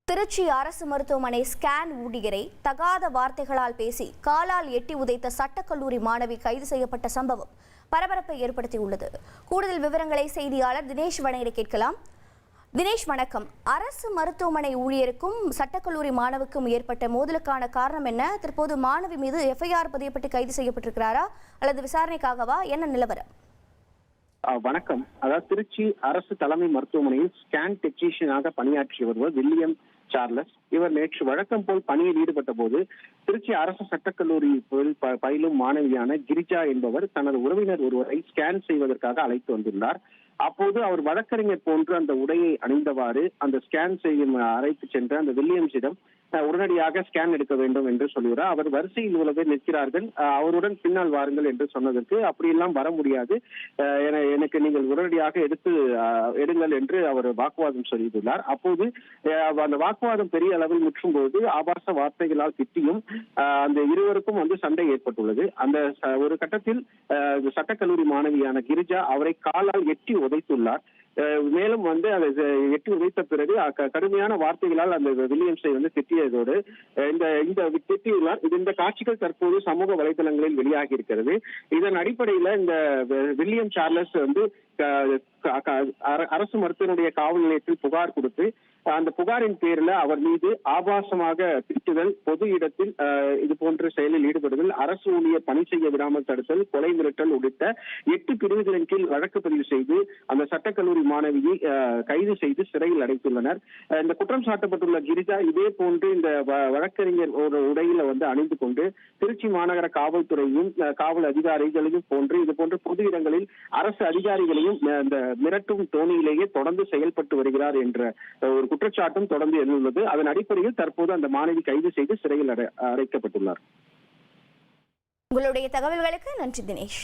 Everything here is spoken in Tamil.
திருச்சி அரசு மருத்துவமனை ஸ்கேன் ஊழியரை தகாத வார்த்தைகளால் பேசி காலால் எட்டி உதைத்த சட்டக்கல்லூரி மாணவி கைது செய்யப்பட்ட சம்பவம் பரபரப்பை ஏற்படுத்தியுள்ளது. கூடுதல் விவரங்களை செய்தியாளர் தினேஷ் வழங்க கேட்கலாம். தினேஷ் வணக்கம். அரசு மருத்துவமனை ஊழியருக்கும் சட்டக்கல்லூரி மாணவிக்கும் ஏற்பட்ட மோதலுக்கான காரணம் என்ன? தற்போது மாணவி மீது எஃப்ஐஆர் பதியப்பட்டு கைது செய்யப்பட்டிருக்கிறாரா அல்லது விசாரணைக்காகவா? என்ன நிலவரம்? வணக்கம். அதாவது திருச்சி அரசு தலைமை மருத்துவமனையில் ஸ்கேன் டெக்னீஷியனாக பணியாற்றி வருவர் வில்லியம் சார்லஸ். இவர் நேற்று வழக்கம் போல் பணியில் ஈடுபட்ட போது திருச்சி அரசு சட்டக்கல்லூரியில் பயிலும் மாணவியான கிரிஜா என்பவர் தனது உறவினர் ஒருவரை ஸ்கேன் செய்வதற்காக அழைத்து வந்துள்ளார். அப்போது அவர் வழக்கறிஞர் போன்று அந்த உடையை அணிந்தவாறு அந்த ஸ்கேன் செய்யும் அறைக்கு சென்ற அந்த வில்லியம்ஸிடம் உடனடியாக ஸ்கேன் எடுக்க வேண்டும் என்று சொல்கிறார். அவர் வரிசையில் உள்ளதை நிற்கிறார்கள், அவருடன் பின்னால் வாருங்கள் என்று சொன்னதற்கு அப்படியெல்லாம் வர முடியாது, எனக்கு நீங்கள் உடனடியாக எடுங்கள் என்று அவர் வாக்குவாதம் செய்துள்ளார். அப்போது அந்த வாக்குவாதம் பெரிய அளவில் முற்றும் போது ஆபாச வார்த்தைகளால் திட்டியும் அந்த இருவருக்கும் சண்டை ஏற்பட்டுள்ளது. அந்த ஒரு கட்டத்தில் சட்டக்கல்லூரி மாணவியான கிரிஜா அவரை காலால் எட்டி உதைத்துள்ளார். மேலும் அதை எட்டி உதைத்த பிறகு கடுமையான வார்த்தைகளால் அந்த வில்லியம்ஸை திட்டியதோடு திட்டியுள்ளார். இந்த காட்சிகள் தற்போது சமூக வலைதளங்களில் வெளியாகி இருக்கிறது. இதன் அடிப்படையில் இந்த வில்லியம் சார்லஸ் அரசு மருத்துவனுடைய காவல் நிலையத்தில் புகார் கொடுத்து அந்த புகாரின் பேரில் அவர் மீது ஆபாசமாக திட்டுதல், பொது இடத்தில் இது போன்ற செயலில் ஈடுபடுதல், அரசு ஊழியர் பணி செய்ய விடாமல் தடுத்தல், கொலை மிரட்டல் உள்ளிட்ட 8 பிரிவுகளின் கீழ் வழக்கு பதிவு செய்து அந்த சட்டக்கல்லூரி மாணவியை கைது செய்து சிறையில் அடைத்துள்ளனர். இந்த குற்றம் சாட்டப்பட்டுள்ள கிரிஜா இதே போன்று இந்த வழக்கறிஞர் ஒரு உடையில அணிந்து கொண்டு திருச்சி மாநகர காவல்துறையும் காவல் அதிகாரிகளையும் போன்று இது போன்ற பொது இடங்களில் அரசு அதிகாரிகளையும் இந்த மிரட்டும் தோணியிலேயே தொடர்ந்து செயல்பட்டு வருகிறார் என்ற ஒரு குற்றச்சாட்டும் தொடர்ந்து எழுந்துள்ளது. அதன் அடிப்படையில் தற்போது அந்த மாணவி கைது செய்து சிறையில் அடைக்கப்பட்டுள்ளார். உங்களுடைய தகவல்களுக்கு நன்றி தினேஷ்.